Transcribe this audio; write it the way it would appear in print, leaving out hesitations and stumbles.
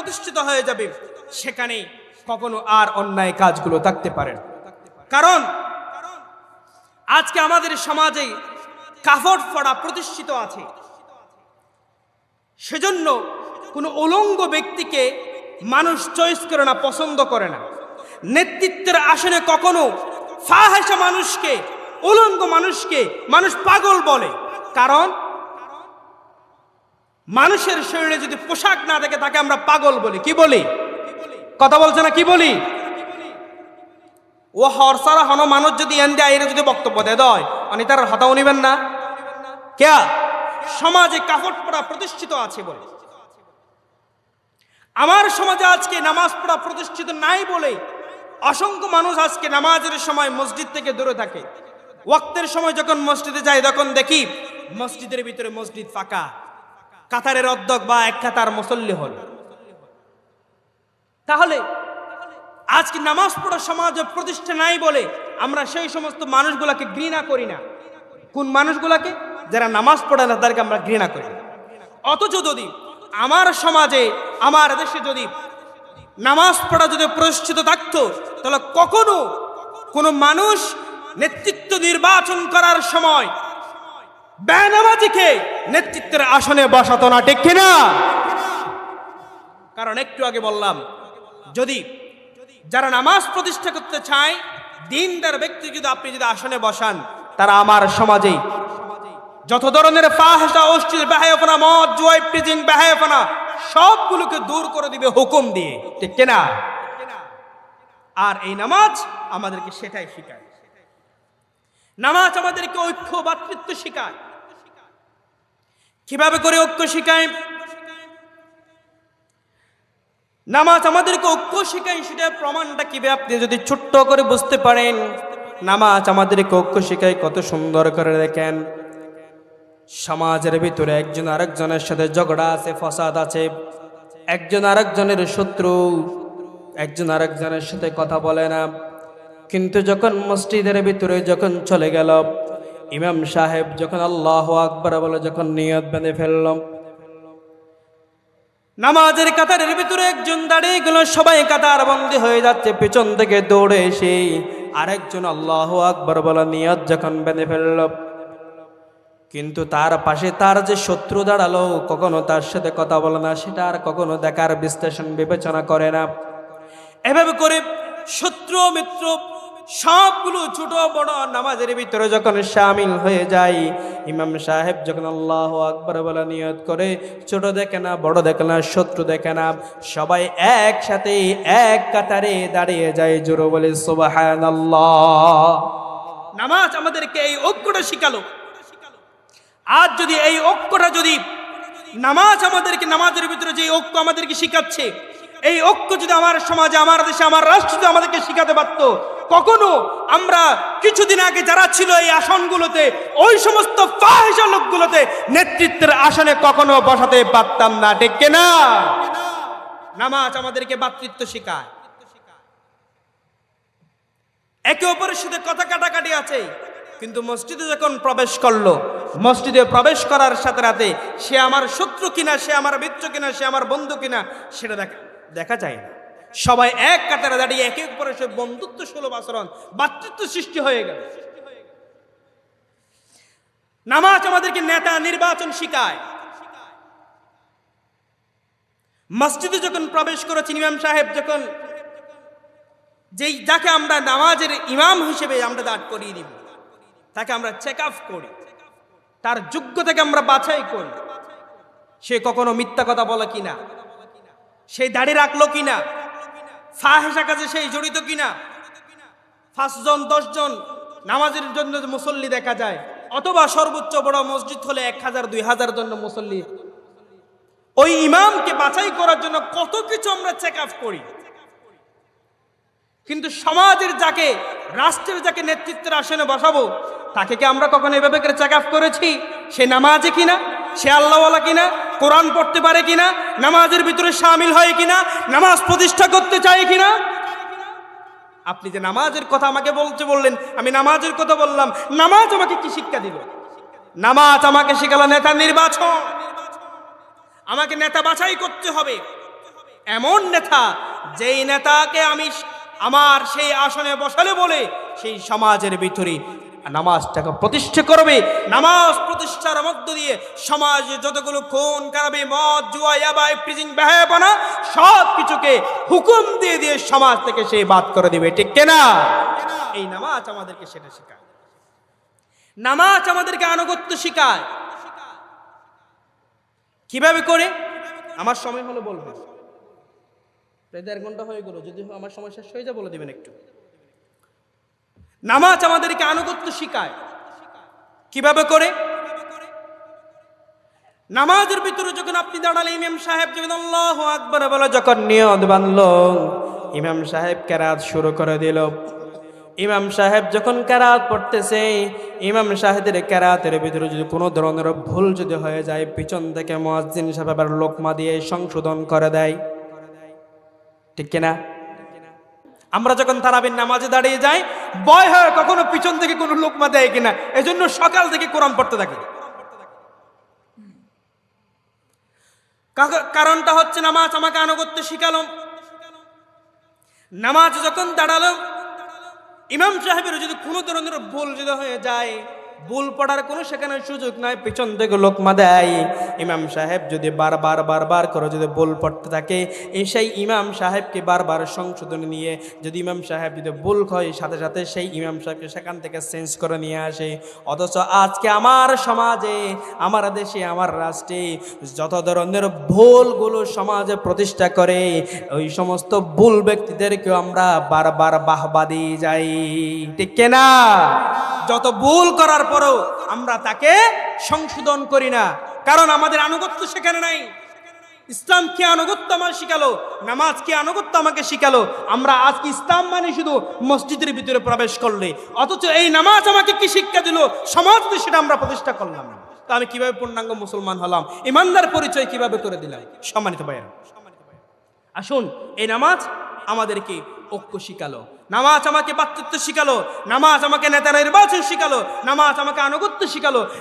প্রতিষ্ঠিত হয়ে যাবে, সেখানে কখনো আর অন্যায় কাজগুলো থাকতে পারে না। কারণ আজকে আমাদের সমাজে কাফড় পড়া প্রতিষ্ঠিত আছে, সেজন্য কোনো উলঙ্গ ব্যক্তিকে মানুষ চয়েস করে না, পছন্দ করে না। নেতৃত্বের আসনে কখনো ফাহেসা মানুষকে, উলঙ্গ মানুষকে মানুষ পাগল বলে। কারণ মানুষের শরীরে যদি পোশাক না থাকে তাকে আমরা পাগল বলি। কি বলি? কথা বলছে না? কি বলি? ও হরসারা হন মানুষ যদি এনে আইরে যদি বক্তব্য দেয় অনিতার হতাও নিবেন না কে? সমাজে কাফড় পড়া প্রতিষ্ঠিত আছে বলে। আমার সমাজে আজকে নামাজ পড়া প্রতিষ্ঠিত নাই বলে অসংখ্য মানুষ আজকে নামাজের সময় মসজিদ থেকে দূরে থাকে। ওয়াক্তের সময় যখন মসজিদে যায় তখন দেখি মসজিদের ভিতরে মসজিদ ফাঁকা, কাতারের অর্ধেক বা এক কাতার মুসল্লি হল। তাহলে আজকে নামাজ পড়া সমাজে প্রতিষ্ঠা নাই বলে আমরা সেই সমস্ত মানুষগুলাকে ঘৃণা করি না। কোন মানুষগুলাকে? যারা নামাজ পড়ে না তাদেরকে আমরা ঘৃণা করি। অথচ যদি আমার সমাজে, আমার দেশে যদি নামাজ পড়া যদি প্রতিষ্ঠিত থাকতো, তাহলে কখনো কোনো মানুষ নেতৃত্ব নির্বাচন করার সময় বেনামাজিকে নেতৃত্বের আসনে বসাতো না। ঠিক কিনা? কারণ একটু আগে বললাম, যদি যারা নামাজ প্রতিষ্ঠা করতে চায়, দিনদার ব্যক্তি যদি আপনি যদি আসনে বসান, তারা আমার সমাজে যত ধরনের ফাহশা, অশ্লীল বেহায়াপনা, মদ, জুয়া, ইফটিজিং, বেহায়াপনা সবগুলোকে দূর করে দিবে হুকুম দিয়ে। ঠিক কিনা? আর এই নামাজ আমাদেরকে সেটাই শেখায়। নামাজ আমাদেরকে ঐক্য, ভ্রাতৃত্ব শেখায়। কিভাবে করে ঐক্য শেখায়? নামাজ আমাদেরকে ঐক্য শেখায়, সেটার প্রমাণটা কিভাবে আপনি যদি ছোট্ট করে বুঝতে পারেন। নামাজ আমাদেরকে ঐক্য শেখায় কত সুন্দর করে। দেখেন, সমাজের ভিতরে একজন আরেকজনের সাথে ঝগড়া আছে, ফসাদ আছে, একজন আরেকজনের শত্রু, একজন আরেকজনের সাথে কথা বলে না। কিন্তু যখন মসজিদের ভিতরে যখন চলে গেল, ইমাম সাহেব যখন আল্লাহু আকবার বলে যখন নিয়ত বেঁধে ফেলল, নামাজের কাতারের ভিতরে একজন দাঁড়িয়ে গেল, সবাই কাতার বন্দী হয়ে যাচ্ছে, পেছন থেকে দৌড়ে এসে আরেকজন আল্লাহু আকবার বলে নিয়ত যখন বেঁধে ফেলল, কিন্তু তার পাশে তার যে শত্রু দাঁড়ালো, কখনো তার সাথে কথা বলে না, সেটা আর কখনো দেখার বিশ্লেষণ বিবেচনা করে না। এভাবে করে শত্রু মিত্র সবগুলো ছোট বড় নামাজের ভিতরে যখন শামিল হয়ে যায়, ইমাম সাহেব যখন আল্লাহু আকবার বলে নিয়ত করে, ছোট দেখে না, বড় দেখে না, শত্রু দেখে না, সবাই একসাথে এক কাতারে দাঁড়িয়ে যায়। জোরে বলে সুবহানাল্লাহ। নামাজ আমাদেরকে এই ঐক্যটা শিখালো। আজ যদি এই ঐক্যটা, যদি নামাজ আমাদেরকে, নামাজের ভিতরে যে ঐক্য আমাদেরকে শিখাচ্ছে, এই ঐক্য যদি আমার সমাজে, আমার দেশে, আমার রাষ্ট্র যদি আমাদেরকে শিখাতে পারত, কখনো আমরা কিছুদিন আগে যারা ছিল এই আসনগুলোতে, ওই সমস্ত ফাহিশা লোকগুলোতে নেতৃত্বের আসনে কখনো বসাতে পারতাম না। ঠিক কিনা? নামাজ আমাদেরকে ভ্রাতৃত্ব শেখায়। একে অপরের সাথে কথা কাটাকাটি আছে, কিন্তু মসজিদে যখন প্রবেশ করলো, মসজিদে প্রবেশ করার সাথে সাথে সে আমার শত্রু কিনা, সে আমার মিত্র কিনা, সে আমার বন্ধু কিনা, সেটা দেখা যায় না। সবাই এক কাতারে দাঁড়িয়ে একে অপরের সাথে বন্ধুত্ব সুলভ আচরণ, ভ্রাতৃত্ব সৃষ্টি হয়ে গেল। নামাজ আমাদেরকে নেতা নির্বাচন শিখায়। মসজিদে যখন প্রবেশ করেছেন ইমাম সাহেব, যখন যাকে আমরা নামাজের ইমাম হিসেবে আমরা দাঁড় করিয়ে দিব, তাকে আমরা চেক আপ করি, তার যোগ্যতাকে আমরা বাছাই করি। সে কখনো মিথ্যা কথা বলে কিনা, সে দাড়ি রাখলো কিনা, ফাহিশা কাজে সেই জড়িত কিনা। 5 জন 10 জন নামাজের জন্য মুসল্লি দেখা যায়, অথবা সর্বোচ্চ বড় মসজিদ হলে 1000-2000 জন মুসল্লি। ওই ইমামকে বাছাই করার জন্য কত কিছু আমরা চেক আপ করি। কিন্তু সমাজের যাকে, রাষ্ট্রের যাকে নেতৃত্বের আসনে বসাবো, তাকে কি আমরা কখনো এভাবে করে চেক আপ করেছি? সে নামাজে কিনা, সে আল্লাহওয়ালা কিনা, কোরআন পড়তে পারে কিনা, নামাজের ভিতরে শামিল হয় কিনা, নামাজ প্রতিষ্ঠা করতে চায় কিনা? আপনি যে নামাজের কথা আমাকে বললেন, আমি নামাজের কথা বললাম। নামাজ আমাকে কি শিক্ষা দিল? নামাজ আমাকে শিখালো নেতা নির্বাচন। আমাকে নেতা বাছাই করতে হবে। এমন নেতা, যেই নেতাকে আমি আমার সেই আসনে বসালে বলে সেই সমাজের ভিতরে নামাজটাকে প্রতিষ্ঠা করবে। নামাজ প্রতিষ্ঠার মধ্য দিয়ে সমাজে যতগুলো খুন খারাপি, মদ, জুয়া, ইয়াবা, প্রিজিং, বেহায়াপনা সব কিছুকে হুকুম দিয়ে দিয়ে সমাজ থেকে সে বাদ করে দিবে। ঠিক কিনা? এই নামাজ আমাদেরকে সেটা শেখায়। নামাজ আমাদেরকে আনুগত্য শেখায়। কিভাবে করে? আমার সময় হলো বলবো, প্রায় 1.5 ঘন্টা হয়ে গেল, যদি আমার সময় শেষ হয়ে যায় বলে দিবেন একটু। নামাজ আমাদেরকে আনুগত্য শেখায়। কিভাবে করে? নামাজের ভিতরে যখন আপনি দাঁড়ালে ইমাম সাহেব যখন আল্লাহু আকবার বলে যখন নিয়ত বাঁধলো, ইমাম সাহেব কেরাত শুরু করে দিল। ইমাম সাহেব যখন কেরাত পড়তেছে, ইমাম সাহেবের কেরাতের ভিতরে যদি কোনো ধরনের ভুল যদি হয়ে যায়, পিছন থেকে মুয়াজ্জিন সাহেব আবার লোকমা দিয়ে সংশোধন করে দেয়। ঠিক কিনা? আমরা যখন তারাবির নামাজে দাঁড়িয়ে যাই, ভয় হয় কখনো পিছন থেকে কোনো লোকমা দেয় কিনা। এজন্য সকাল থেকে কোরআন পড়তে থাকি। কারণটা হচ্ছে নামাজ আমাকে আনুগত্য শিখালো। নামাজ যখন দাঁড়ালো, ইমাম সাহেবের যদি কোনো ধরনের ভুল যদি হয়ে যায়, ভুল পড়ার কোনো সেখানে সুযোগ নাই, পিছন থেকে লোকমা দেয়। ইমাম সাহেব যদি বারবার করে যদি ভুল পড়তে থাকে, সেই ইমাম সাহেবকে বারবার সংশোধন নিয়ে যদি ইমাম সাহেব যদি ভুল হয়, সাথে সাথে সেই ইমাম সাহেবকে সেখান থেকে চেঞ্জ করে নিয়ে আসে। অথচ আজকে আমার সমাজে, আমার দেশে, আমার রাষ্ট্রে যত ধরনের ভুলগুলো সমাজে প্রতিষ্ঠা করে, ওই সমস্ত ভুল ব্যক্তিদেরকেও আমরা বারবার বাহবা দিয়ে যাই। ঠিক কিনা? যত ভুল করার পরেও আমরা তাকে সংশোধন করি না, কারণ আমাদের আনুগত্য সেখানে নাই। ইসলাম কি আনুগত্য আমার শিখালো, নামাজ কি আনুগত্য আমাকে শিখালো। আমরা আজকে ইসলাম মানে শুধু মসজিদের ভিতরে প্রবেশ করলে, অথচ এই নামাজ আমাকে কি শিক্ষা দিল, সমাজে সেটা আমরা প্রতিষ্ঠা করলাম না। তো আমি কিভাবে পূর্ণাঙ্গ মুসলমান হলাম, ইমানদার পরিচয় কিভাবে করে দিলাম? সম্মানিত ভাইয়েরা, আসুন, এই নামাজ আমাদেরকে ঐক্য শিখালো, নামাজ আমাকে ভ্রাতৃত্ব শিখালো, নামাজ আমাকে নেতা নির্বাচন শিখালো, নামাজ আমাকে আনুগত্য শিখালো।